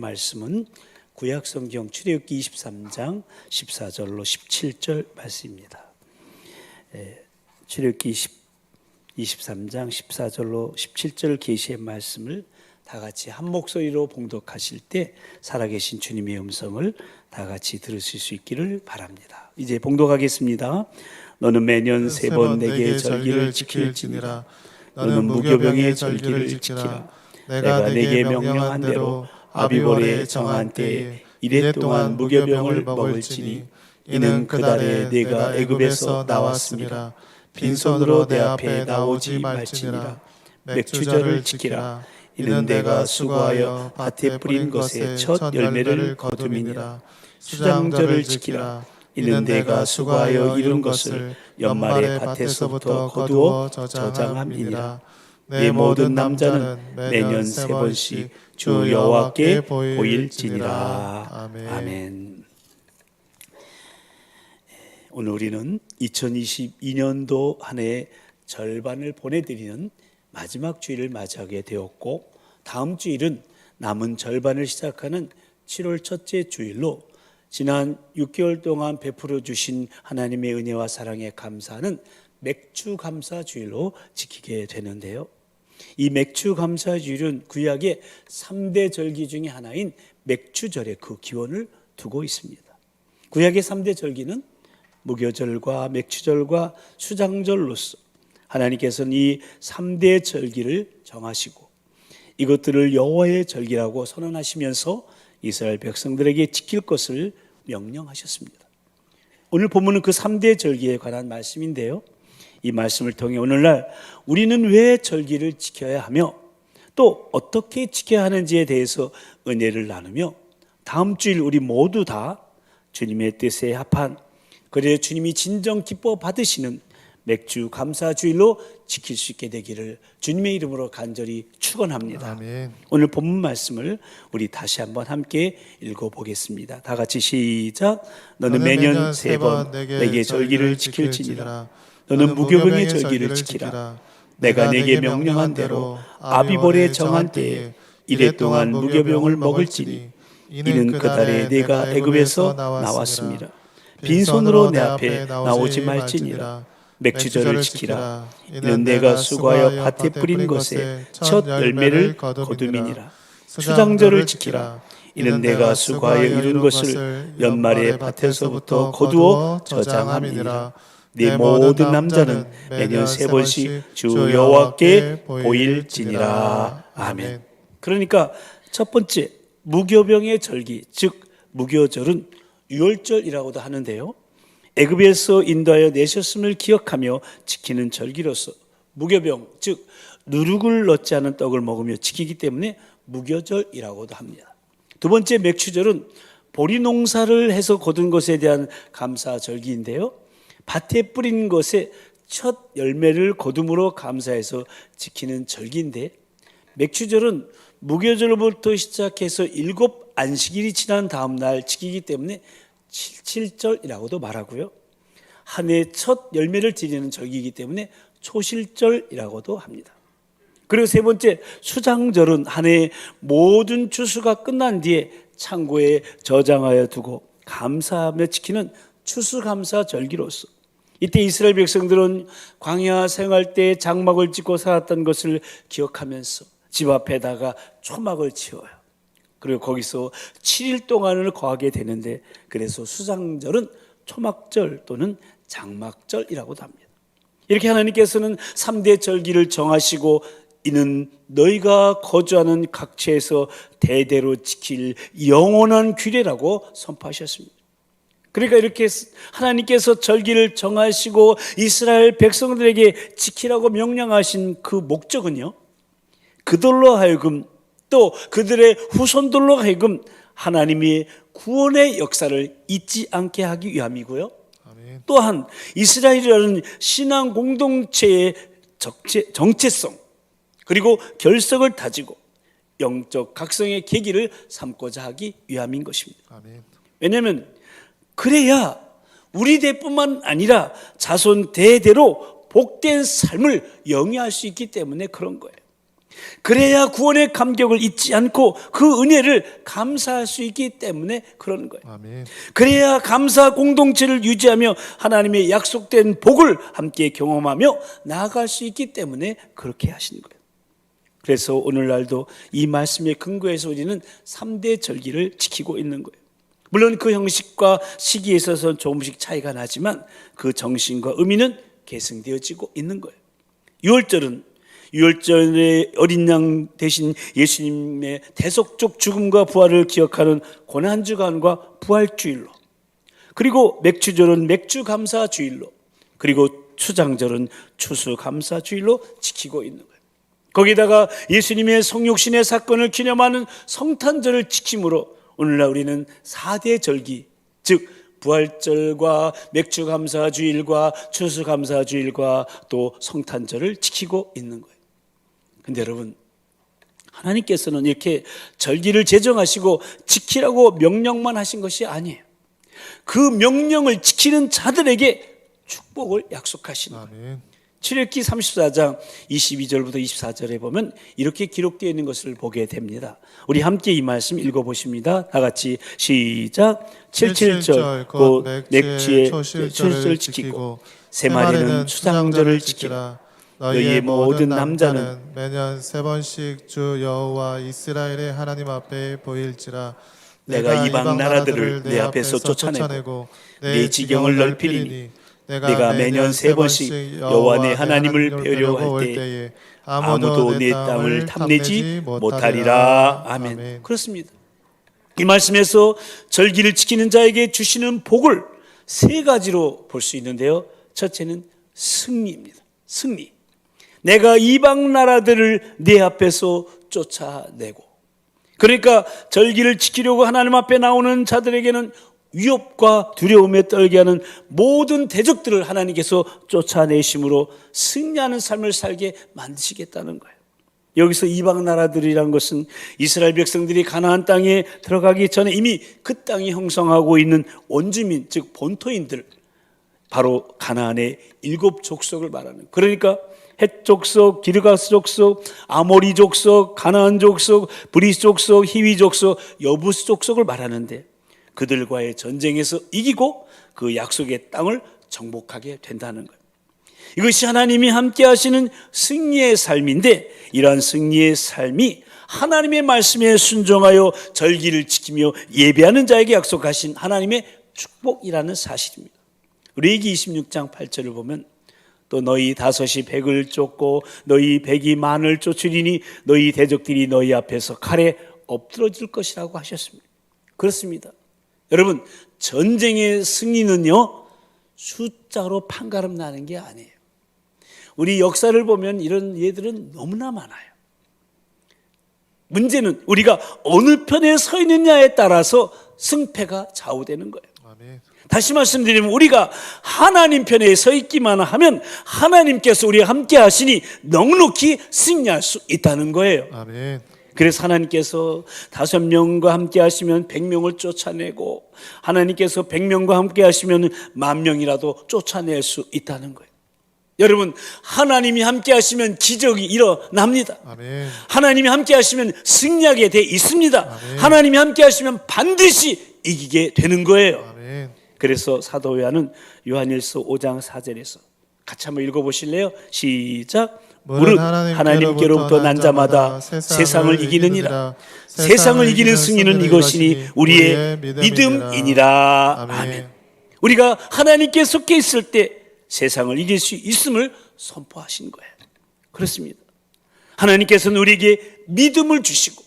말씀은 구약성경 출애굽기 23장 14절로 17절 말씀입니다. 출애굽기 23장 14절로 17절 계시의 말씀을 다 같이 한 목소리로 봉독하실 때 살아계신 주님의 음성을 다 같이 들으실 수 있기를 바랍니다. 이제 봉독하겠습니다. 너는 매년 세 번 내게 절기를 지킬지니라. 너는 무교병의 절기를 지키라. 내가 내게 명령한 대로 아비볼에 정한 때에 이래 동안 무교병을 먹을지니 이는 그 달에 내가 애굽에서 나왔음이라. 빈손으로 내 앞에 나오지 말지니라. 맥주절을 지키라. 이는 내가 수고하여 밭에 뿌린 것의 첫 열매를 거둠이니라. 수장절을 지키라. 이는 내가 수고하여 이룬 것을 연말에 밭에서부터 거두어 저장함이니라. 내 모든 남자는 매년 세 번씩 주 여호와께 보일지니라. 아멘. 오늘 우리는 2022년도 한 해의 절반을 보내드리는 마지막 주일을 맞이하게 되었고, 다음 주일은 남은 절반을 시작하는 7월 첫째 주일로 지난 6개월 동안 베풀어 주신 하나님의 은혜와 사랑에 감사하는 맥주 감사 주일로 지키게 되는데요. 이 맥주 감사 주일은 구약의 3대 절기 중에 하나인 맥주절의 그 기원을 두고 있습니다. 구약의 3대 절기는 무교절과 맥주절과 수장절로서 하나님께서는 이 3대 절기를 정하시고 이것들을 여호와의 절기라고 선언하시면서 이스라엘 백성들에게 지킬 것을 명령하셨습니다. 오늘 본문은 그 3대 절기에 관한 말씀인데요. 이 말씀을 통해 오늘날 우리는 왜 절기를 지켜야 하며 또 어떻게 지켜야 하는지에 대해서 은혜를 나누며 다음 주일 우리 모두 다 주님의 뜻에 합한, 그래야 주님이 진정 기뻐 받으시는 맥주 감사주일로 지킬 수 있게 되기를 주님의 이름으로 간절히 축원합니다. 아멘. 오늘 본문 말씀을 우리 다시 한번 함께 읽어보겠습니다. 다 같이 시작. 너는 매년 세 번 내게 절기를 지킬지니라. 너는 무교병의 절기를 지키라. 내가 내게 명령한 대로 아비볼에 정한 때에 이래 동안 무교병을 먹을지니 이는 그 달에 내가 애굽에서 나왔음이라. 빈손으로 내 앞에 나오지 말지니라. 맥주절을 지키라. 이는 내가 수고하여 밭에 뿌린 것의 첫 열매를 거둠이니라. 수장절을 지키라. 이는 내가 수고하여 이룬 것을 연말에 밭에서부터 거두어 저장함이니라. 네 모든 남자는 매년 세 번씩 주 여호와께 보일지니라. 아멘. 그러니까 첫 번째 무교병의 절기, 즉 무교절은 유월절이라고도 하는데요. 애굽에서 인도하여 내셨음을 기억하며 지키는 절기로서 무교병, 즉 누룩을 넣지 않은 떡을 먹으며 지키기 때문에 무교절이라고도 합니다. 두 번째 맥주절은 보리 농사를 해서 거둔 것에 대한 감사 절기인데요. 밭에 뿌린 것의 첫 열매를 거둠으로 감사해서 지키는 절기인데, 맥주절은 무교절부터 시작해서 7 안식일이 지난 다음 날 지키기 때문에 77절이라고도 말하고요. 한 해 첫 열매를 드리는 절기이기 때문에 초실절이라고도 합니다. 그리고 세 번째 수장절은 한 해의 모든 추수가 끝난 뒤에 창고에 저장하여 두고 감사하며 지키는 추수감사 절기로서 이때 이스라엘 백성들은 광야 생활 때 장막을 짓고 살았던 것을 기억하면서 집 앞에다가 초막을 지어요. 그리고 거기서 7일 동안을 거하게 되는데, 그래서 수장절은 초막절 또는 장막절이라고도 합니다. 이렇게 하나님께서는 3대 절기를 정하시고 이는 너희가 거주하는 각처에서 대대로 지킬 영원한 규례라고 선포하셨습니다. 그러니까 이렇게 하나님께서 절기를 정하시고 이스라엘 백성들에게 지키라고 명령하신 그 목적은요, 그들로 하여금 또 그들의 후손들로 하여금 하나님이 구원의 역사를 잊지 않게 하기 위함이고요. 아멘. 또한 이스라엘이라는 신앙 공동체의 정체성 그리고 결석을 다지고 영적 각성의 계기를 삼고자 하기 위함인 것입니다. 아멘. 왜냐하면 그래야 우리 대뿐만 아니라 자손 대대로 복된 삶을 영위할 수 있기 때문에 그런 거예요. 그래야 구원의 감격을 잊지 않고 그 은혜를 감사할 수 있기 때문에 그러는 거예요. 아멘. 그래야 감사 공동체를 유지하며 하나님의 약속된 복을 함께 경험하며 나아갈 수 있기 때문에 그렇게 하시는 거예요. 그래서 오늘날도 이 말씀에 근거해서 우리는 3대 절기를 지키고 있는 거예요. 물론 그 형식과 시기에 있어서 조금씩 차이가 나지만 그 정신과 의미는 계승되어지고 있는 거예요. 유월절의 어린 양 대신 예수님의 대속적 죽음과 부활을 기억하는 고난주간과 부활주일로, 그리고 맥주절은 맥주감사주일로, 그리고 추장절은 추수감사주일로 지키고 있는 거예요. 거기다가 예수님의 성육신의 사건을 기념하는 성탄절을 지킴으로 오늘날 우리는 4대 절기, 즉 부활절과 맥주감사주일과 추수감사주일과 또 성탄절을 지키고 있는 거예요. 근데 여러분, 하나님께서는 이렇게 절기를 제정하시고 지키라고 명령만 하신 것이 아니에요. 그 명령을 지키는 자들에게 축복을 약속하시는 거예요. 출애굽기 34장 22절부터 24절에 보면 이렇게 기록되어 있는 것을 보게 됩니다. 우리 함께 이 말씀 읽어보십니다. 다 같이 시작. 77절 곧 맥주의 초실절을 지키고 세 마리는 추장절을 지키라. 너희의 모든 남자는 매년 3번씩 주 여호와 이스라엘의 하나님 앞에 보일지라. 내가 이방 나라들을 내 앞에서 쫓아내고 내 지경을 넓히리니 내가 매년 3번씩 여호와 내 하나님을 뵈려 할 때에 아무도 내 땅을 탐내지 못하리라. 아멘. 그렇습니다. 이 말씀에서 절기를 지키는 자에게 주시는 복을 3가지로 볼 수 있는데요. 첫째는 승리입니다. 승리. 내가 이방 나라들을 내 앞에서 쫓아내고, 그러니까 절기를 지키려고 하나님 앞에 나오는 자들에게는 위협과 두려움에 떨게 하는 모든 대적들을 하나님께서 쫓아내심으로 승리하는 삶을 살게 만드시겠다는 거예요. 여기서 이방 나라들이란 것은 이스라엘 백성들이 가나안 땅에 들어가기 전에 이미 그 땅이 형성하고 있는 원주민, 즉 본토인들, 바로 가나안의 7족속을 말하는, 그러니까 헷 족속, 기르가스 족속, 아모리 족속, 가나안 족속, 브리스 족속, 히위 족속, 여부스 족속을 말하는데 그들과의 전쟁에서 이기고 그 약속의 땅을 정복하게 된다는 거예요. 이것이 하나님이 함께 하시는 승리의 삶인데, 이러한 승리의 삶이 하나님의 말씀에 순종하여 절기를 지키며 예배하는 자에게 약속하신 하나님의 축복이라는 사실입니다. 레위기 26장 8절을 보면 또 너희 5이 100을 쫓고 너희 100이 만을 쫓으리니 너희 대적들이 너희 앞에서 칼에 엎드러질 것이라고 하셨습니다. 그렇습니다. 여러분, 전쟁의 승리는요 숫자로 판가름 나는 게 아니에요. 우리 역사를 보면 이런 예들은 너무나 많아요. 문제는 우리가 어느 편에 서 있느냐에 따라서 승패가 좌우되는 거예요. 아멘. 다시 말씀드리면 우리가 하나님 편에 서 있기만 하면 하나님께서 우리와 함께 하시니 넉넉히 승리할 수 있다는 거예요. 아멘. 그래서 하나님께서 5명과 함께 하시면 100명을 쫓아내고, 하나님께서 100명과 함께 하시면 10,000명이라도 쫓아낼 수 있다는 거예요. 여러분, 하나님이 함께 하시면 기적이 일어납니다. 아멘. 하나님이 함께 하시면 승리하게 돼 있습니다. 아멘. 하나님이 함께 하시면 반드시 이기게 되는 거예요. 아멘. 그래서 사도 요한은 요한일서 5장 4절에서 같이 한번 읽어보실래요? 시작. 무릇 하나님께로부터 난 자마다 세상을 이기느니라. 세상을 이기는 승리는 이것이니 우리의 믿음이니라. 아멘. 우리가 하나님께 속해 있을 때 세상을 이길 수 있음을 선포하신 거예요. 그렇습니다. 하나님께서는 우리에게 믿음을 주시고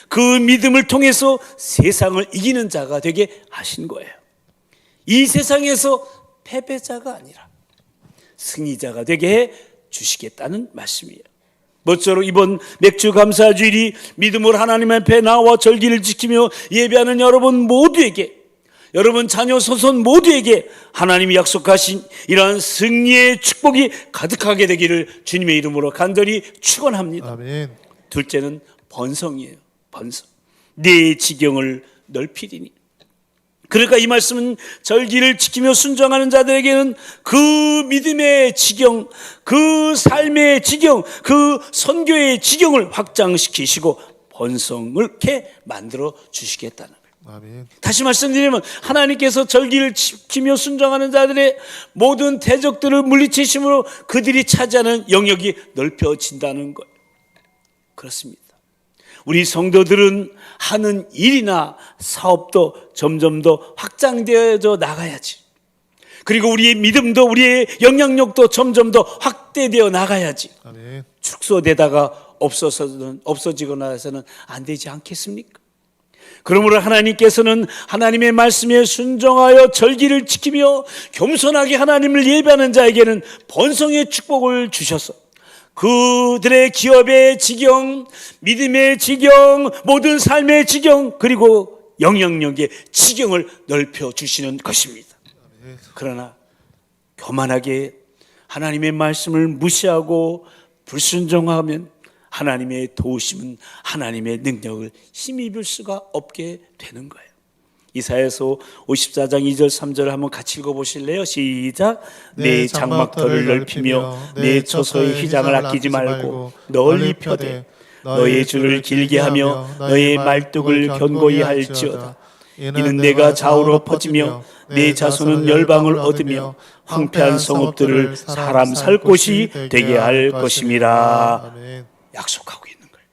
그 믿음을 통해서 세상을 이기는 자가 되게 하신 거예요. 이 세상에서 패배자가 아니라 승리자가 되게 해 주시겠다는 말씀이에요. 모쪼록 이번 맥주 감사주일이 믿음으로 하나님 앞에 나와 절기를 지키며 예배하는 여러분 모두에게, 여러분 자녀 소손 모두에게 하나님이 약속하신 이러한 승리의 축복이 가득하게 되기를 주님의 이름으로 간절히 축원합니다. 아멘. 둘째는 번성이에요. 번성. 내 지경을 넓히리니. 그러니까 이 말씀은 절기를 지키며 순종하는 자들에게는 그 믿음의 지경, 그 삶의 지경, 그 선교의 지경을 확장시키시고 번성을 이렇게 만들어 주시겠다는 거예요. 아멘. 다시 말씀드리면 하나님께서 절기를 지키며 순종하는 자들의 모든 대적들을 물리치심으로 그들이 차지하는 영역이 넓혀진다는 거예요. 그렇습니다. 우리 성도들은 하는 일이나 사업도 점점 더 확장되어져 나가야지. 그리고 우리의 믿음도 우리의 영향력도 점점 더 확대되어 나가야지. 아멘. 축소되다가 없어지거나 해서는 안 되지 않겠습니까? 그러므로 하나님께서는 하나님의 말씀에 순종하여 절기를 지키며 겸손하게 하나님을 예배하는 자에게는 번성의 축복을 주셔서 그들의 기업의 지경, 믿음의 지경, 모든 삶의 지경, 그리고 영향력의 지경을 넓혀주시는 것입니다. 그러나 교만하게 하나님의 말씀을 무시하고 불순종하면 하나님의 도우심은 하나님의 능력을 힘입을 수가 없게 되는 거예요. 이사야서 54장 2절 3절을 한번 같이 읽어보실래요? 시작. 내 장막터를 넓히며 내 처소의 휘장을 아끼지 말고 널리 펴되 너의 줄을 길게 하며 너의 말뚝을 견고히 할지어다. 이는 내가 좌우로 퍼지며 내 자손은 열방을 얻으며 황폐한 성읍들을 사람 살 곳이 되게 할 것임이라. 약속하고 있는 거예요.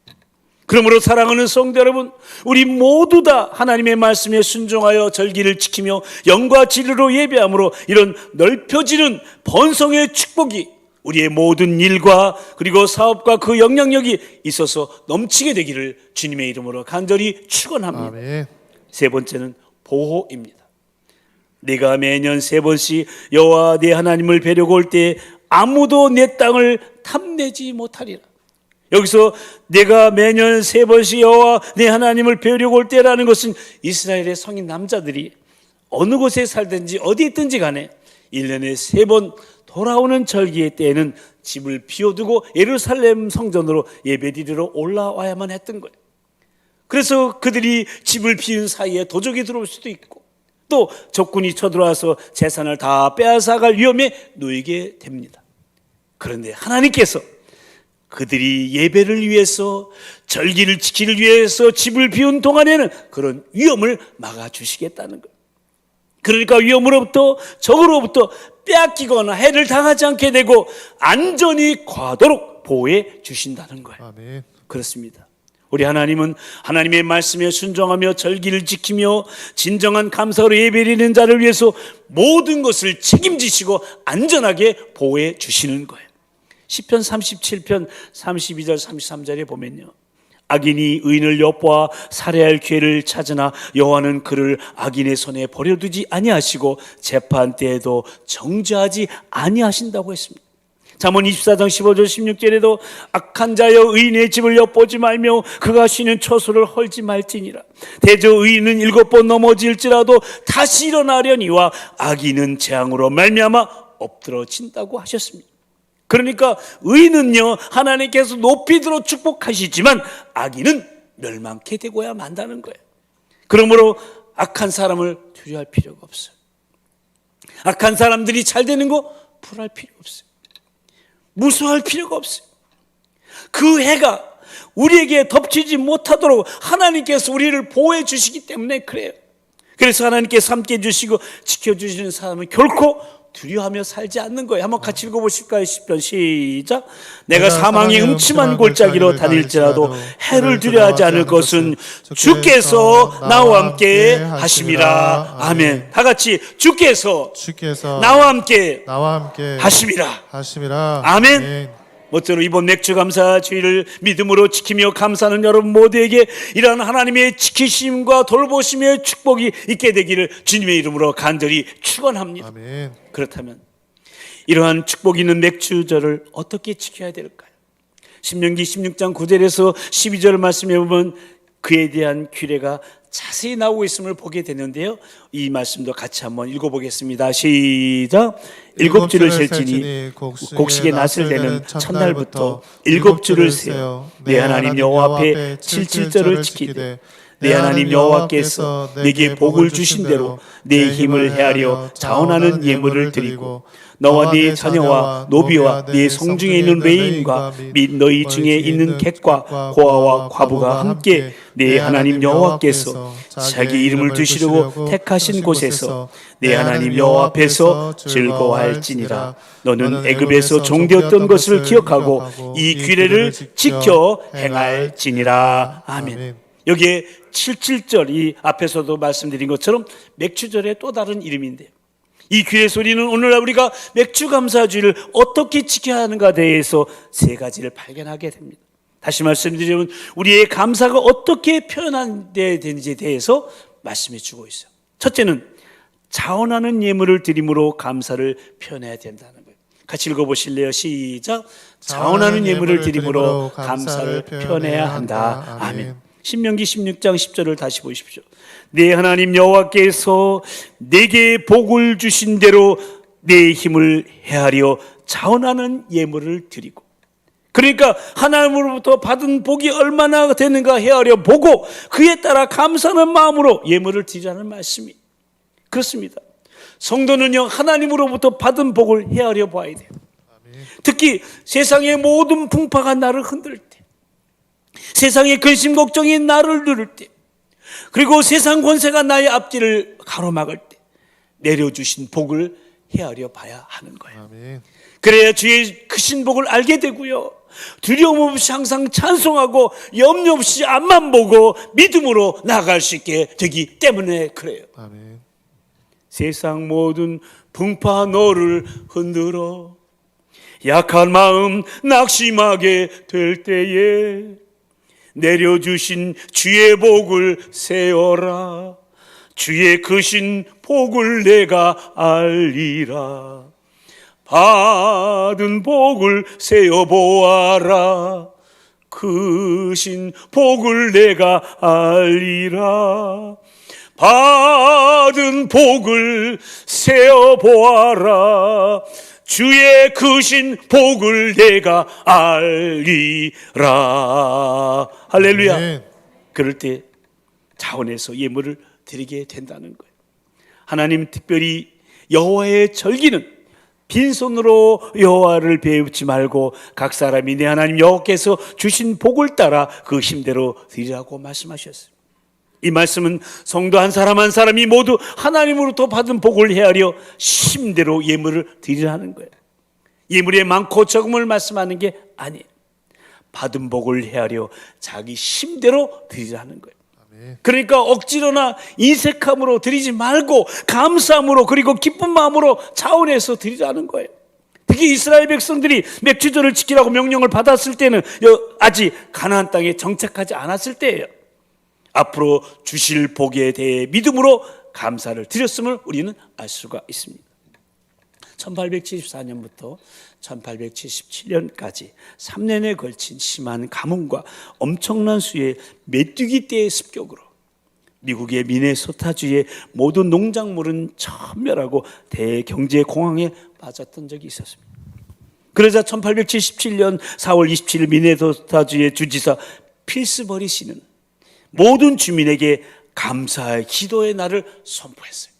그러므로 사랑하는 성도 여러분, 우리 모두 다 하나님의 말씀에 순종하여 절기를 지키며 영과 진리로 예배함으로 이런 넓혀지는 번성의 축복이 우리의 모든 일과 그리고 사업과 그 영향력이 있어서 넘치게 되기를 주님의 이름으로 간절히 축원합니다. 아멘. 세 번째는 보호입니다. 내가 매년 3번씩 여호와 내 하나님을 뵈려고 올 때 아무도 내 땅을 탐내지 못하리라. 여기서 내가 매년 3번씩 여호와 내 하나님을 뵈려고 올 때라는 것은 이스라엘의 성인 남자들이 어느 곳에 살든지 어디 있든지 간에 1년에 3번 돌아오는 절기의 때에는 집을 비워두고 예루살렘 성전으로 예배드리러 올라와야만 했던 거예요. 그래서 그들이 집을 비운 사이에 도적이 들어올 수도 있고 또 적군이 쳐들어와서 재산을 다 빼앗아갈 위험에 놓이게 됩니다. 그런데 하나님께서 그들이 예배를 위해서 절기를 지키기 위해서 집을 비운 동안에는 그런 위험을 막아주시겠다는 거예요. 그러니까 위험으로부터 적으로부터 빼앗기거나 해를 당하지 않게 되고 안전이 가도록 보호해 주신다는 거예요. 아멘. 그렇습니다. 우리 하나님은 하나님의 말씀에 순종하며 절기를 지키며 진정한 감사로 예배드리는 자를 위해서 모든 것을 책임지시고 안전하게 보호해 주시는 거예요. 시편 37편 32절 33절에 보면요, 악인이 의인을 엿보아 살해할 기회를 찾으나 여호와는 그를 악인의 손에 버려두지 아니하시고 재판 때에도 정죄하지 아니하신다고 했습니다. 잠언 24장 15절 16절에도 악한 자여 의인의 집을 엿보지 말며 그가 쉬는 처소를 헐지 말지니라. 대저 의인은 7번 넘어질지라도 다시 일어나려니와 악인은 재앙으로 말미암아 엎드러진다고 하셨습니다. 그러니까 의인은요 하나님께서 높이 들어 축복하시지만 악인은 멸망케 되고야 만다는 거예요. 그러므로 악한 사람을 두려워할 필요가 없어요. 악한 사람들이 잘 되는 거 불할 필요가 없어요. 무서워할 필요가 없어요. 그 해가 우리에게 덮치지 못하도록 하나님께서 우리를 보호해 주시기 때문에 그래요. 그래서 하나님께서 함께 해주시고 지켜주시는 사람은 결코 두려워하며 살지 않는 거예요. 한번 같이 읽어보실까요? 시편 시작. 내가 사망의 음침한 골짜기로 다닐지라도 해를 두려워하지 않을 것은 주께서 나와 함께 하심이라. 아멘. 다 같이 주께서 나와 함께 하심이라. 아멘. 모쪼록 이번 맥주 감사 주일을 믿음으로 지키며 감사하는 여러분 모두에게 이러한 하나님의 지키심과 돌보심의 축복이 있게 되기를 주님의 이름으로 간절히 축원합니다. 아멘. 그렇다면 이러한 축복이 있는 맥주절을 어떻게 지켜야 될까요? 신명기 16장 9절에서 12절 말씀에 보면 그에 대한 규례가 자세히 나오고 있음을 보게 되는데요, 이 말씀도 같이 한번 읽어보겠습니다. 시작. 7주를 셀지니 곡식의 낫을 내는 첫날부터 7주를 세어 내 하나님 여호와 앞에 77절을 지키되 내 하나님 여호와께서 내게 복을 주신 대로 내 힘을 헤아려 자원하는 예물을 드리고 너와 네 자녀와 노비와 네 성중에 있는 레인과 및 너희 중에 있는 객과 고아와 과부가 함께 내 하나님 여호와께서 자기 이름을 두시려고 택하신 곳에서 내 하나님 여호와 앞에서 즐거워할지니라. 너는 애굽에서 종되었던 것을 기억하고 이 규례를 지켜 행할지니라. 아멘. 여기에 77절이 앞에서도 말씀드린 것처럼 맥주절의 또 다른 이름인데요, 이 귀의 소리는 오늘날 우리가 맥주 감사주의를 어떻게 지켜야 하는가 대해서 세 가지를 발견하게 됩니다. 다시 말씀드리면 우리의 감사가 어떻게 표현돼야 되는지에 대해서 말씀해 주고 있어요. 첫째는 자원하는 예물을 드림으로 감사를 표현해야 된다는 거예요. 같이 읽어보실래요? 시작. 자원하는 예물을 드림으로 감사를 표현해야 한다. 아멘. 신명기 16장 10절을 다시 보십시오. 내 하나님 여호와께서 내게 복을 주신 대로 내 힘을 헤아려 자원하는 예물을 드리고, 그러니까 하나님으로부터 받은 복이 얼마나 되는가 헤아려 보고 그에 따라 감사하는 마음으로 예물을 드리라는 말씀이 그렇습니다. 성도는요, 하나님으로부터 받은 복을 헤아려 봐야 돼요. 특히 세상의 모든 풍파가 나를 흔들 때, 세상의 근심 걱정이 나를 누를 때, 그리고 세상 권세가 나의 앞길을 가로막을 때 내려주신 복을 헤아려 봐야 하는 거예요. 아멘. 그래야 주의 크신 복을 알게 되고요, 두려움 없이 항상 찬송하고 염려 없이 앞만 보고 믿음으로 나아갈 수 있게 되기 때문에 그래요. 아멘. 세상 모든 풍파 너를 흔들어 약한 마음 낙심하게 될 때에 내려주신 주의 복을 세어라. 주의 크신 복을 내가 알리라. 받은 복을 세어보아라. 크신 복을 내가 알리라. 받은 복을 세어보아라. 주의 크신 복을 내가 알리라. 할렐루야. 아멘. 그럴 때 자원해서 예물을 드리게 된다는 거예요. 하나님 특별히 여호와의 절기는 빈손으로 여호와를 배우지 말고 각 사람이 내 하나님 여호와께서 주신 복을 따라 그 힘대로 드리라고 말씀하셨어요. 이 말씀은 성도 한 사람 한 사람이 모두 하나님으로부터 받은 복을 헤아려 힘대로 예물을 드리라는 거예요. 예물의 많고 적음을 말씀하는 게 아니에요. 받은 복을 헤아려 자기 힘대로 드리라는 거예요. 아멘. 그러니까 억지로나 인색함으로 드리지 말고 감사함으로, 그리고 기쁜 마음으로 자원해서 드리라는 거예요. 특히 이스라엘 백성들이 맥주절을 지키라고 명령을 받았을 때는 아직 가나안 땅에 정착하지 않았을 때예요. 앞으로 주실 복에 대해 믿음으로 감사를 드렸음을 우리는 알 수가 있습니다. 1874년부터 1877년까지 3년에 걸친 심한 가뭄과 엄청난 수의 메뚜기 떼의 습격으로 미국의 미네소타주의 모든 농작물은 천멸하고 대경제 공황에 빠졌던 적이 있었습니다. 그러자 1877년 4월 27일 미네소타주의 주지사 필스버리 씨는 모든 주민에게 감사의 기도의 날을 선포했어요.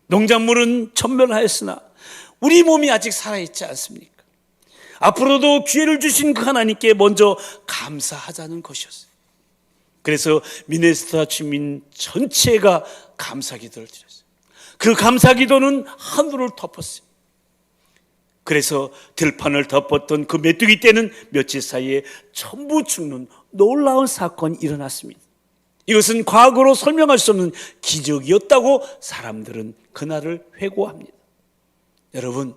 농작물은 천멸하였으나 우리 몸이 아직 살아있지 않습니까? 앞으로도 기회를 주신 그 하나님께 먼저 감사하자는 것이었어요. 그래서 미네소타 주민 전체가 감사 기도를 드렸어요. 그 감사 기도는 하늘을 덮었어요. 그래서 들판을 덮었던 그 메뚜기 떼는 며칠 사이에 전부 죽는 놀라운 사건이 일어났습니다. 이것은 과거로 설명할 수 없는 기적이었다고 사람들은 그날을 회고합니다. 여러분,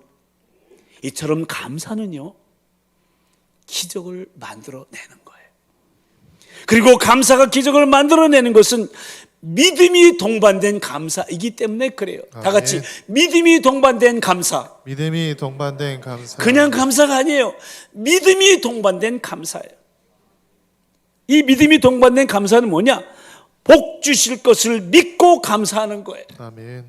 이처럼 감사는요, 기적을 만들어내는 거예요. 그리고 감사가 기적을 만들어내는 것은 믿음이 동반된 감사이기 때문에 그래요. 다 같이 믿음이 동반된 감사. 믿음이 동반된 감사. 그냥 감사가 아니에요. 믿음이 동반된 감사예요. 이 믿음이 동반된 감사는 뭐냐? 복 주실 것을 믿고 감사하는 거예요. 아멘.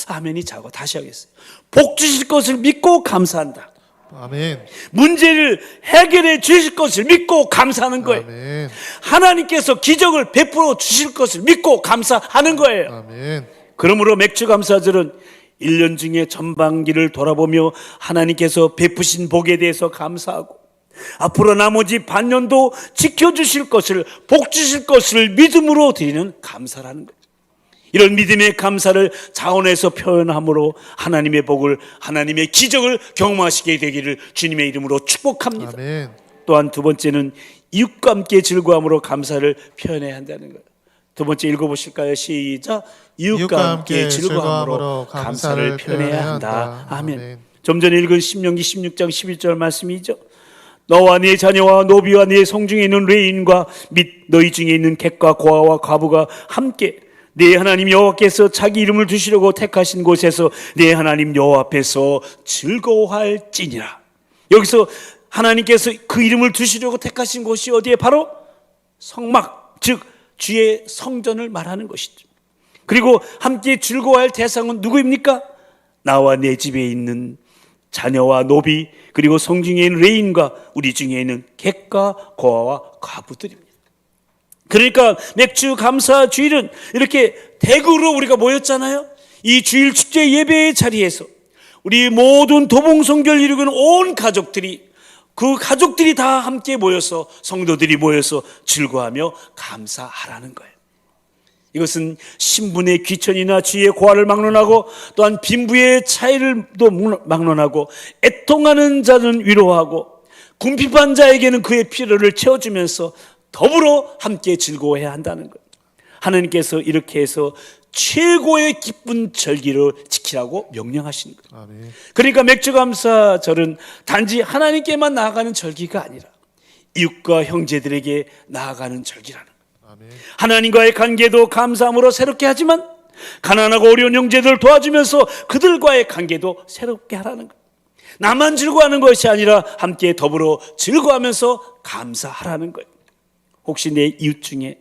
아멘이 작아. 다시 하겠어요. 복 주실 것을 믿고 감사한다. 아멘. 문제를 해결해 주실 것을 믿고 감사하는 거예요. 아멘. 하나님께서 기적을 베풀어 주실 것을 믿고 감사하는 거예요. 아멘. 그러므로 맥주감사절은 1년 중에 전반기를 돌아보며 하나님께서 베푸신 복에 대해서 감사하고 앞으로 나머지 반년도 지켜주실 것을, 복 주실 것을 믿음으로 드리는 감사라는 거예요. 이런 믿음의 감사를 자원해서 표현함으로 하나님의 복을, 하나님의 기적을 경험하시게 되기를 주님의 이름으로 축복합니다. 아멘. 또한 두 번째는 이웃과 함께 즐거움으로 감사를 표현해야 한다는 거예요. 두 번째 읽어보실까요? 시작. 이웃과 함께 즐거움으로 감사를 표현해야 한다. 아멘. 좀 전에 읽은 신명기 16장 11절 말씀이죠. 너와 네 자녀와 노비와 네 성중에 있는 레인과 및 너희 중에 있는 객과 고아와 과부가 함께 네 하나님 여호와께서 자기 이름을 두시려고 택하신 곳에서 네 하나님 여호와 앞에서 즐거워할지니라. 여기서 하나님께서 그 이름을 두시려고 택하신 곳이 어디에? 바로 성막, 즉 주의 성전을 말하는 것이죠. 그리고 함께 즐거워할 대상은 누구입니까? 나와 내 집에 있는 자녀와 노비, 그리고 성중에 있는 레인과 우리 중에 있는 객과 고아와 과부들입니다. 그러니까 맥주 감사 주일은 이렇게 대구로 우리가 모였잖아요. 이 주일 축제 예배의 자리에서 우리 모든 도봉성교를 이루는 온 가족들이, 그 가족들이 다 함께 모여서, 성도들이 모여서 즐거워하며 감사하라는 거예요. 이것은 신분의 귀천이나 주의 고아를 막론하고 또한 빈부의 차이를도 막론하고 애통하는 자는 위로하고 궁핍한 자에게는 그의 필요를 채워주면서 더불어 함께 즐거워해야 한다는 거예요. 하나님께서 이렇게 해서 최고의 기쁜 절기를 지키라고 명령하신 거예요. 아멘. 그러니까 맥주감사절은 단지 하나님께만 나아가는 절기가 아니라 이웃과 형제들에게 나아가는 절기라는 거예요. 아멘. 하나님과의 관계도 감사함으로 새롭게 하지만 가난하고 어려운 형제들을 도와주면서 그들과의 관계도 새롭게 하라는 거예요. 나만 즐거워하는 것이 아니라 함께 더불어 즐거워하면서 감사하라는 거예요. 혹시 내 이웃 중에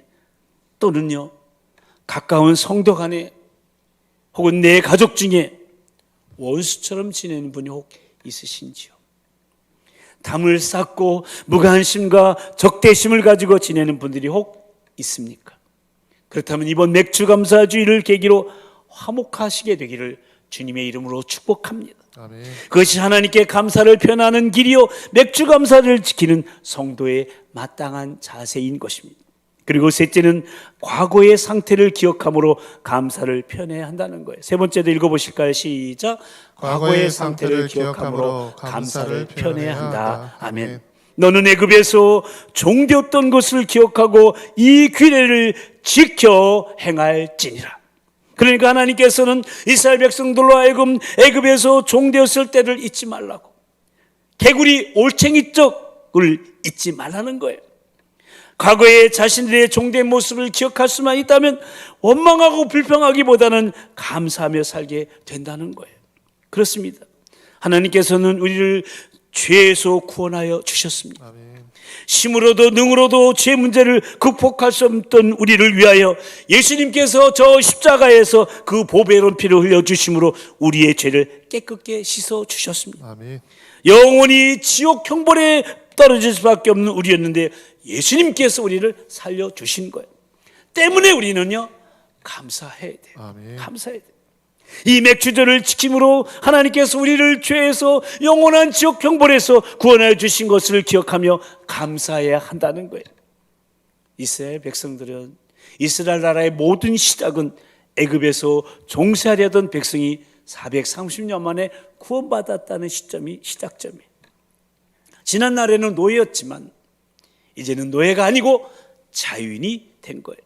또는요 가까운 성도 간에 혹은 내 가족 중에 원수처럼 지내는 분이 혹 있으신지요? 담을 쌓고 무관심과 적대심을 가지고 지내는 분들이 혹 있습니까? 그렇다면 이번 맥주감사주의를 계기로 화목하시게 되기를 주님의 이름으로 축복합니다. 아멘. 그것이 하나님께 감사를 표현하는 길이요 맥주감사를 지키는 성도의 마땅한 자세인 것입니다. 그리고 셋째는 과거의 상태를 기억함으로 감사를 표현해야 한다는 거예요. 세 번째도 읽어보실까요? 시작. 과거의 상태를 기억함으로 감사를 표현해야 한다. 아멘. 너는 애굽에서 종되었던 것을 기억하고 이 규례를 지켜 행할지니라. 그러니까 하나님께서는 이스라엘 백성들로 하여금 애굽에서 종되었을 때를 잊지 말라고, 개구리 올챙이 쪽을 잊지 말라는 거예요. 과거에 자신들의 종된 모습을 기억할 수만 있다면 원망하고 불평하기보다는 감사하며 살게 된다는 거예요. 그렇습니다. 하나님께서는 우리를 죄에서 구원하여 주셨습니다. 아멘. 힘으로도 능으로도 죄 문제를 극복할 수 없던 우리를 위하여 예수님께서 저 십자가에서 그 보배로운 피를 흘려주심으로 우리의 죄를 깨끗게 씻어 주셨습니다. 아멘. 영원히 지옥 형벌에 떨어질 수밖에 없는 우리였는데 예수님께서 우리를 살려주신 거예요. 때문에 우리는요 감사해야 돼요. 아멘. 감사해야 돼요. 이 맥주절을 지킴으로 하나님께서 우리를 죄에서 영원한 지옥 형벌에서 구원하여 주신 것을 기억하며 감사해야 한다는 거예요. 이스라엘 백성들은, 이스라엘 나라의 모든 시작은 애굽에서 종살이하던 백성이 430년 만에 구원받았다는 시점이 시작점이에요. 지난 날에는 노예였지만 이제는 노예가 아니고 자유인이 된 거예요.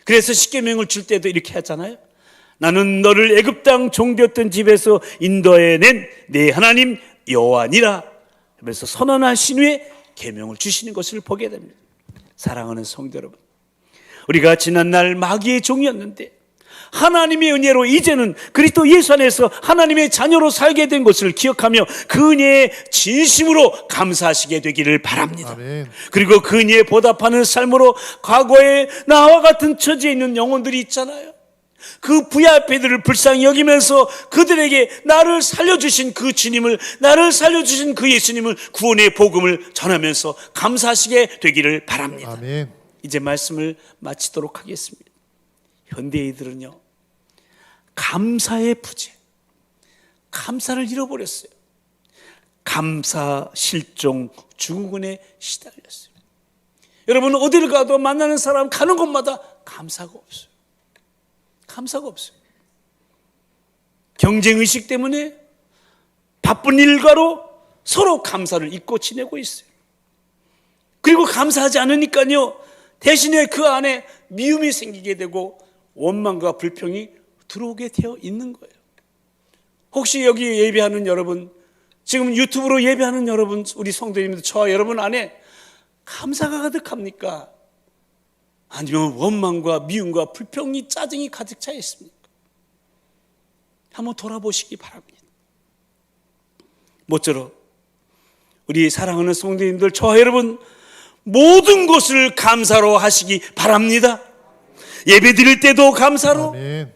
그래서 십계명을 줄 때도 이렇게 하잖아요. 나는 너를 애굽 땅 종되었던 집에서 인도해낸 내 하나님 여호와니라 하면서 선언하신 후에 계명을 주시는 것을 보게 됩니다. 사랑하는 성도 여러분, 우리가 지난날 마귀의 종이었는데 하나님의 은혜로 이제는 그리스도 예수 안에서 하나님의 자녀로 살게 된 것을 기억하며 그 은혜에 진심으로 감사하시게 되기를 바랍니다. 아멘. 그리고 그 은혜에 보답하는 삶으로 과거에 나와 같은 처지에 있는 영혼들이 있잖아요. 그 VIP들을 불쌍히 여기면서 그들에게 나를 살려주신 그 주님을, 나를 살려주신 그 예수님을, 구원의 복음을 전하면서 감사하시게 되기를 바랍니다. 아멘. 이제 말씀을 마치도록 하겠습니다. 현대인들은요, 감사의 부재, 감사를 잃어버렸어요. 감사 실종 증후군에 시달렸어요. 여러분, 어디를 가도 만나는 사람 가는 곳마다 감사가 없어요. 감사가 없어요. 경쟁의식 때문에 바쁜 일과로 서로 감사를 잊고 지내고 있어요. 그리고 감사하지 않으니까요, 대신에 그 안에 미움이 생기게 되고 원망과 불평이 들어오게 되어 있는 거예요. 혹시 여기 예배하는 여러분, 지금 유튜브로 예배하는 여러분, 우리 성도님들, 저와 여러분 안에 감사가 가득합니까? 아니면 원망과 미움과 불평이, 짜증이 가득 차 있습니까? 한번 돌아보시기 바랍니다. 모쪼록 우리 사랑하는 성도님들, 저와 여러분 모든 것을 감사로 하시기 바랍니다. 예배 드릴 때도 감사로, 아멘.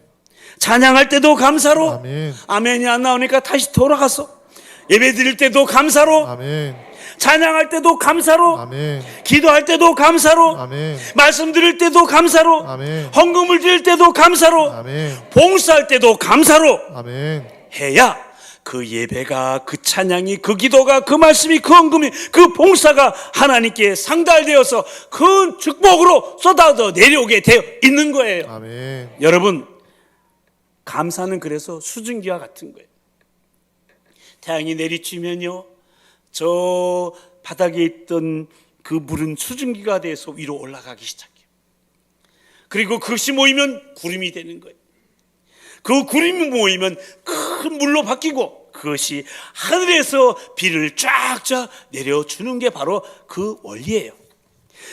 찬양할 때도 감사로, 아멘. 아멘이 안 나오니까 다시 돌아가서 예배 드릴 때도 감사로, 아멘. 찬양할 때도 감사로, 아멘. 기도할 때도 감사로, 아멘. 말씀 드릴 때도 감사로, 아멘. 헌금을 드릴 때도 감사로, 아멘. 봉사할 때도 감사로 아멘. 해야 그 예배가, 그 찬양이, 그 기도가, 그 말씀이, 그 헌금이, 그 봉사가 하나님께 상달되어서 큰 축복으로 쏟아져 내려오게 되어 있는 거예요. 아멘. 여러분, 감사는 그래서 수증기와 같은 거예요. 태양이 내리쬐면요, 저 바닥에 있던 그 물은 수증기가 돼서 위로 올라가기 시작해요. 그리고 그것이 모이면 구름이 되는 거예요. 그 구름이 모이면 큰 물로 바뀌고 그것이 하늘에서 비를 쫙쫙 내려주는 게 바로 그 원리예요.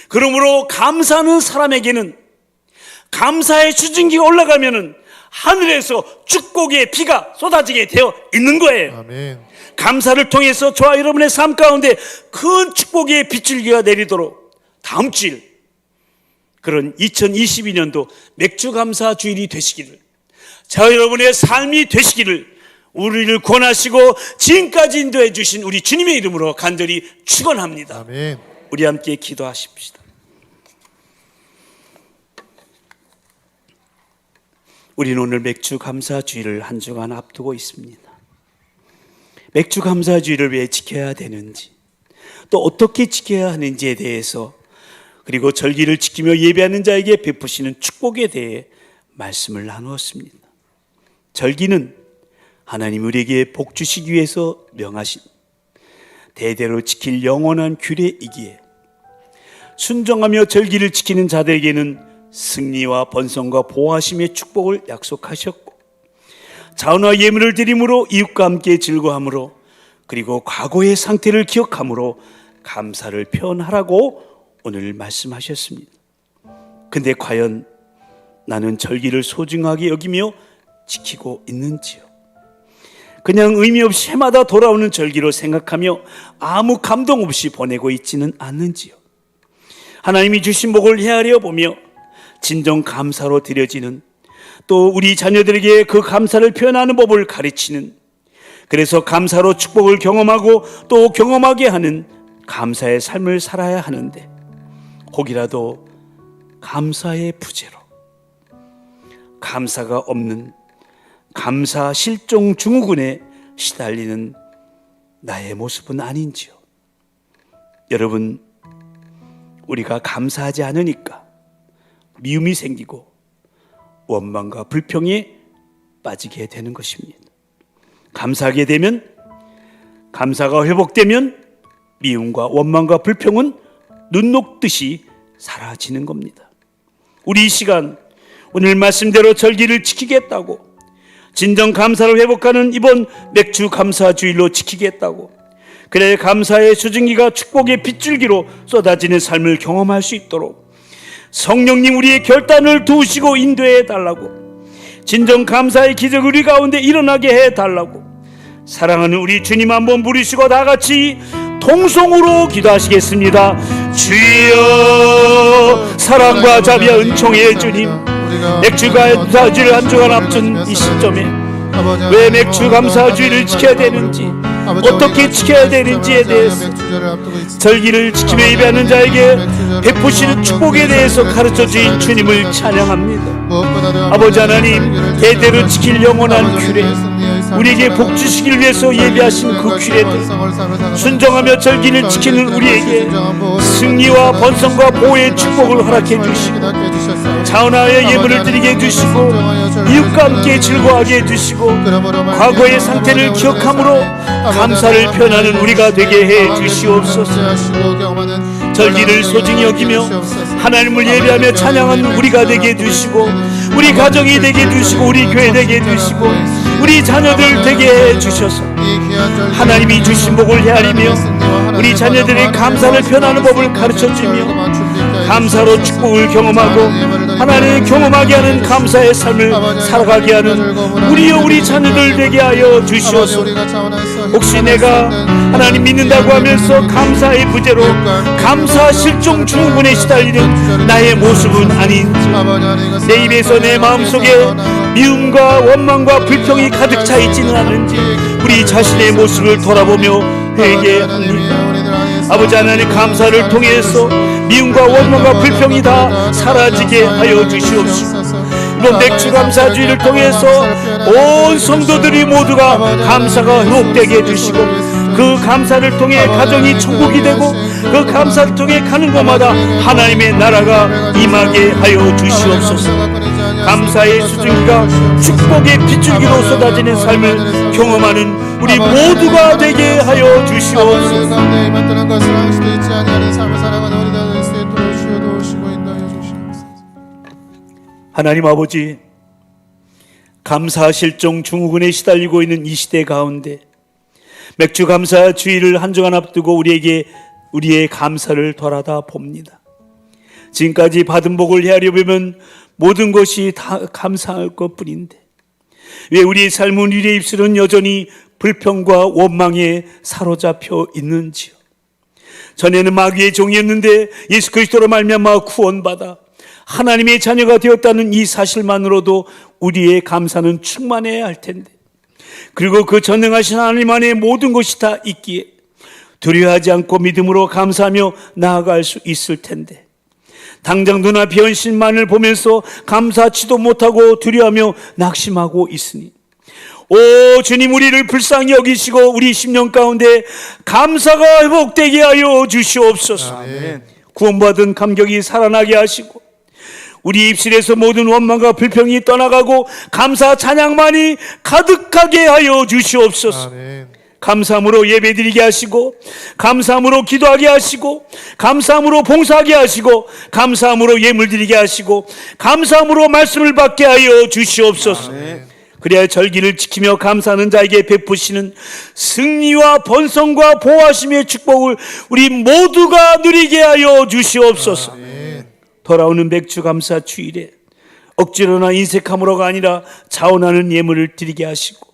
그러므로 감사하는 사람에게는, 감사의 수증기가 올라가면은 하늘에서 축복의 비가 쏟아지게 되어 있는 거예요. 아멘. 감사를 통해서 저와 여러분의 삶 가운데 큰 축복의 빗줄기가 내리도록 다음 주일, 그런 2022년도 맥주 감사 주일이 되시기를, 저와 여러분의 삶이 되시기를 우리를 권하시고 지금까지 인도해 주신 우리 주님의 이름으로 간절히 축원합니다. 아멘. 우리 함께 기도하십시다. 우리는 오늘 맥주 감사 주일을 한 주간 앞두고 있습니다. 맥주 감사 주일을 왜 지켜야 되는지, 또 어떻게 지켜야 하는지에 대해서, 그리고 절기를 지키며 예배하는 자에게 베푸시는 축복에 대해 말씀을 나누었습니다. 절기는 하나님 우리에게 복 주시기 위해서 명하신 대대로 지킬 영원한 규례이기에, 순종하며 절기를 지키는 자들에게는 승리와 번성과 보호하심의 축복을 약속하셨고, 자원과 예물을 드림으로 이웃과 함께 즐거함으로, 그리고 과거의 상태를 기억함으로 감사를 표현하라고 오늘 말씀하셨습니다. 근데 과연 나는 절기를 소중하게 여기며 지키고 있는지요? 그냥 의미 없이 해마다 돌아오는 절기로 생각하며 아무 감동 없이 보내고 있지는 않는지요? 하나님이 주신 복을 헤아려 보며 진정 감사로 드려지는, 또 우리 자녀들에게 그 감사를 표현하는 법을 가르치는, 그래서 감사로 축복을 경험하고 또 경험하게 하는 감사의 삶을 살아야 하는데, 혹이라도 감사의 부재로, 감사가 없는 감사 실종 증후군에 시달리는 나의 모습은 아닌지요? 여러분, 우리가 감사하지 않으니까 미움이 생기고 원망과 불평에 빠지게 되는 것입니다. 감사하게 되면, 감사가 회복되면 미움과 원망과 불평은 눈 녹듯이 사라지는 겁니다. 우리 이 시간, 오늘 말씀대로 절기를 지키겠다고, 진정 감사를 회복하는 이번 맥주 감사 주일로 지키겠다고, 그래 감사의 수증기가 축복의 빗줄기로 쏟아지는 삶을 경험할 수 있도록 성령님 우리의 결단을 도우시고 인도해 달라고, 진정 감사의 기적 우리 가운데 일어나게 해 달라고, 사랑하는 우리 주님 한번 부르시고 다 같이 통성으로 기도하시겠습니다. 주여, 사랑과 자비와 은총의 주님, 맥주 감사주의를 한 주간 앞둔 이 시점에 왜 맥주 감사주의를 지켜야 되는지, 어떻게 지켜야 되는지에 대해서 절기를 지키며 예배하는 자에게 베푸시는 축복에 대해서 가르쳐 주신 주님을 찬양합니다. 아버지 하나님, 대대로 지킬 영원한 규례, 우리에게 복 주시길 위해서 예배하신 그 규례들, 순종하며 절기를 지키는 우리에게 승리와 번성과 보호의 축복을 허락해 주시고, 자원하여 예물을 드리게 해주시고, 이웃과 함께 즐거워하게 해주시고, 과거의 상태를 기억함으로 감사를 표현하는 우리가 되게 해 주시옵소서. 절기를 소중히 여기며 하나님을 예배하며 찬양하는 우리가 되게 해주시고, 우리 가정이 되게 해주시고, 우리 교회 되게 해주시고, 우리 자녀들 되게 해주셔서 하나님이 주신 복을 헤아리며 우리 자녀들의 감사를 표현하는 법을 가르쳐주며 감사로 축복을 경험하고 하나님을 경험하게 하는 감사의 삶을 살아가게 하는 우리 자녀들 되게 하여 주시옵소서. 혹시 내가 하나님 믿는다고 하면서 감사의 부재로 감사 실종 중분에 시달리는 나의 모습은 아닌지, 내 입에서 내 마음속에 미움과 원망과 불평이 가득 차 있지는 않은지 우리 자신의 모습을 돌아보며 회개합니다. 아버지 하나님, 감사를 통해서 미움과 원망과 불평이 다 사라지게 하여 주시옵소서. 이번 맥주 감사주의를 통해서 온 성도들이 모두가 감사가 회복되게 해주시고, 그 감사를 통해 가정이 천국이 되고, 그 감사를 통해 가는 곳마다 하나님의 나라가 임하게 하여 주시옵소서. 감사의 수증기가 축복의 빗줄기로 쏟아지는 삶을 경험하는 우리 모두가 되게 하여 주시옵소서. 하나님 아버지, 감사 실종 증후군에 시달리고 있는 이 시대 가운데 맥주 감사 주의를 한 주간 앞두고 우리의 감사를 돌아다 봅니다. 지금까지 받은 복을 헤아려보면 모든 것이 다 감사할 것뿐인데 왜 우리의 삶은, 우리의 입술은 여전히 불평과 원망에 사로잡혀 있는지요? 전에는 마귀의 종이었는데 예수 그리스도로 말미암아 구원받아 하나님의 자녀가 되었다는 이 사실만으로도 우리의 감사는 충만해야 할 텐데, 그리고 그 전능하신 하나님 안에 모든 것이 다 있기에 두려워하지 않고 믿음으로 감사하며 나아갈 수 있을 텐데, 당장 눈앞의 현실만을 보면서 감사치도 못하고 두려워하며 낙심하고 있으니, 오 주님, 우리를 불쌍히 여기시고 우리 심령 가운데 감사가 회복되게 하여 주시옵소서. 아멘. 구원받은 감격이 살아나게 하시고 우리 입술에서 모든 원망과 불평이 떠나가고 감사 찬양만이 가득하게 하여 주시옵소서. 아멘. 감사함으로 예배드리게 하시고, 감사함으로 기도하게 하시고, 감사함으로 봉사하게 하시고, 감사함으로 예물드리게 하시고, 감사함으로 말씀을 받게 하여 주시옵소서. 아멘. 그래야 절기를 지키며 감사하는 자에게 베푸시는 승리와 번성과 보호하심의 축복을 우리 모두가 누리게 하여 주시옵소서. 아멘. 돌아오는 맥주 감사 주일에 억지로나 인색함으로가 아니라 자원하는 예물을 드리게 하시고,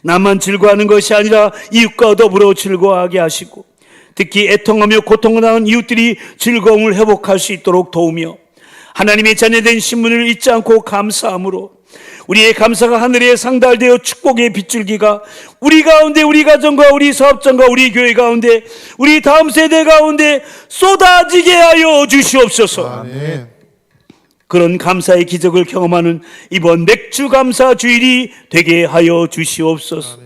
나만 즐거워하는 것이 아니라 이웃과 더불어 즐거워하게 하시고, 특히 애통하며 고통을 당한 이웃들이 즐거움을 회복할 수 있도록 도우며, 하나님의 자녀된 신분을 잊지 않고 감사함으로 우리의 감사가 하늘에 상달되어 축복의 빗줄기가 우리 가운데, 우리 가정과 우리 사업장과 우리 교회 가운데, 우리 다음 세대 가운데 쏟아지게 하여 주시옵소서. 아멘. 그런 감사의 기적을 경험하는 이번 맥주 감사 주일이 되게 하여 주시옵소서.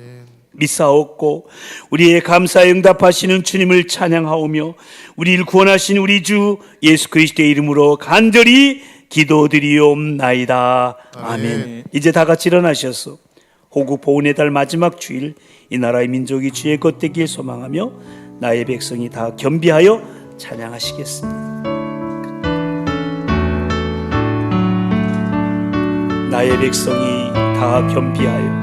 믿사옵고 우리의 감사에 응답하시는 주님을 찬양하오며 우리를 구원하신 우리 주 예수 그리스도의 이름으로 간절히 기도드리옵나이다. 아멘. 이제 다 같이 일어나셔서 호국 보훈의 달 마지막 주일, 이 나라의 민족이 주의 것 되길 소망하며 나의 백성이 다 겸비하여 찬양하시겠습니다. 나의 백성이 다 겸비하여,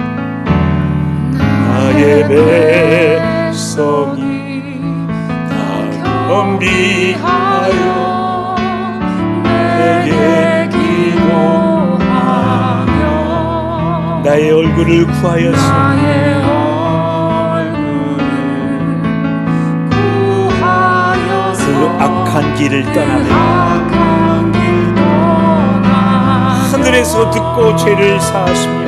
나의 백성이 다 겸비하여 내게 기도하며 나의 얼굴을 구하여서 그 악한 길을 떠나며 하늘의 하늘에서 듣고 죄를 사하시며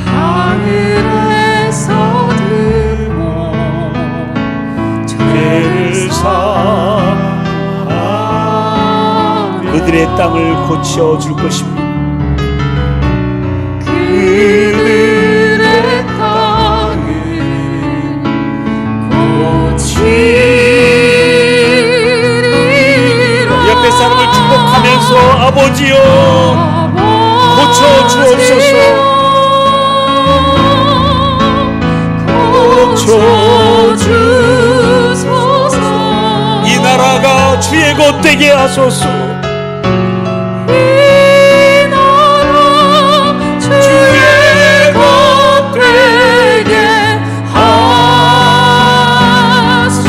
하늘에서 듣고 죄를 사하며 그들의 땅을 고쳐 줄 것입니다. 그들의 땅을 고치리라. 옆에 사람을 축복하면서 아버지여 고쳐 주옵소서. 고쳐 주소서. 이 나라가 주의 것 되게 하소서. 이 나라 주의 것 되게 하소서.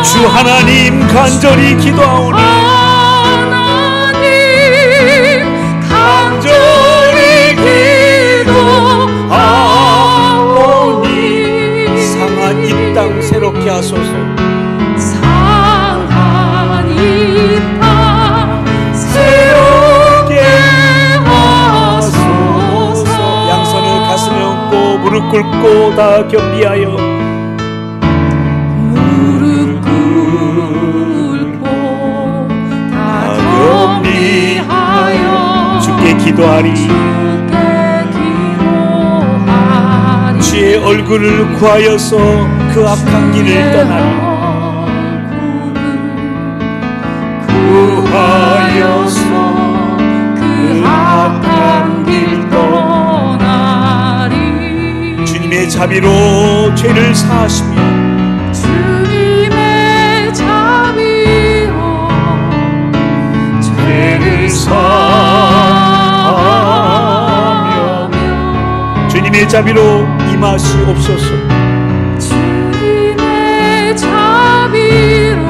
주 하나님 간절히 기도하오니 하나님 간절히 기도하오니 상한 이 땅 새롭게 하소서. 상한 이 땅 새롭게 하소서. 양손을 가슴에 얹고 무릎 꿇고 다 겸비하여 무릎 꿇고 다 겸비하여 주께 기도하리. 주께 기도하리. 주의 얼굴을 구하여서 그 악한 길을 떠나리. 구하여서 그 악한 길 떠나리. 주님의 자비로 죄를 사하시며 주님의 자비로 죄를 사하며 주님의 자비로 임하시옵소서. 주님의 자비로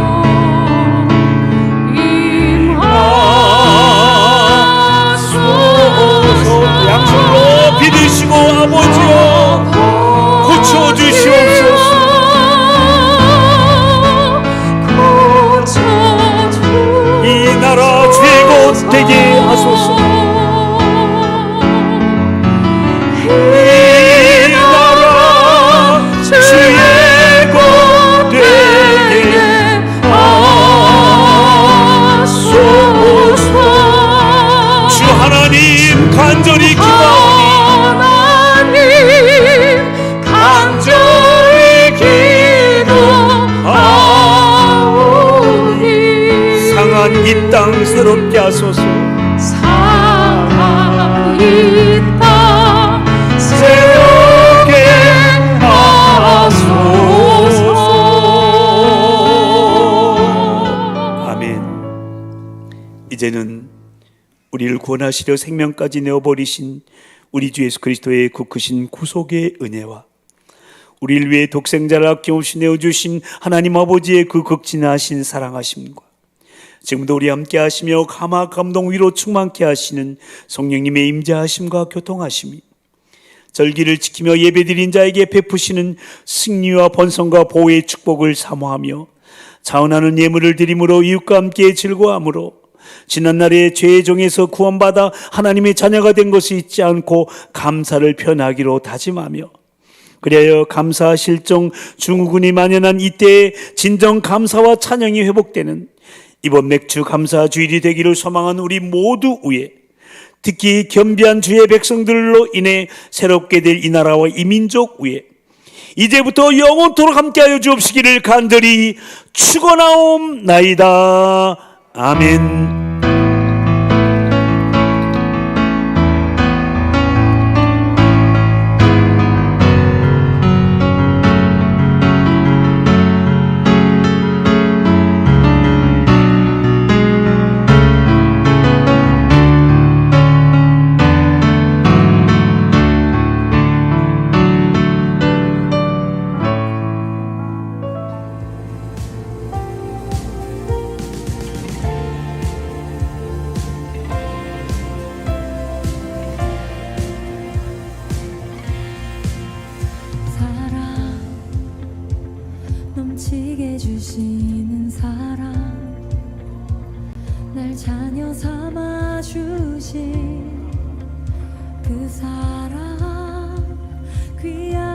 임하소서. 양손 높이 드시고 아버지여 고쳐주시옵소서. 이 나라 죄고 되게 하소서. 이 나라 주의 것 되게 하소서. 주 하나님 간절히 기도하오니 하나님 간절히 기도하오니 상한 이 땅 새롭게 하소서. 상한 이 땅 새롭게 하소서. 아멘. 이제는 우리를 구원하시려 생명까지 내어버리신 우리 주 예수 그리스도의 그 크신 구속의 은혜와 우리를 위해 독생자를 아낌없이 내어주신 하나님 아버지의 그 극진하신 사랑하심과 지금도 우리 함께 하시며 감화 감동 위로 충만케 하시는 성령님의 임재하심과 교통하심이 절기를 지키며 예배드린 자에게 베푸시는 승리와 번성과 보호의 축복을 사모하며 자원하는 예물을 드림으로 이웃과 함께 즐거워함으로 지난날의 죄의 종에서 구원받아 하나님의 자녀가 된 것을 잊지 않고 감사를 표현하기로 다짐하며 그리하여 감사 실종 증후군이 만연한 이때에 진정 감사와 찬양이 회복되는 이번 맥주 감사 주일이 되기를 소망한 우리 모두 위에 특히 겸비한 주의 백성들로 인해 새롭게 될 이 나라와 이 민족 위에 이제부터 영원토록 함께하여 주옵시기를 간절히 축원하옵나이다. 아멘. 넘치게 주시는 사랑 날 날 자녀 삼아 주신 그 사랑 귀한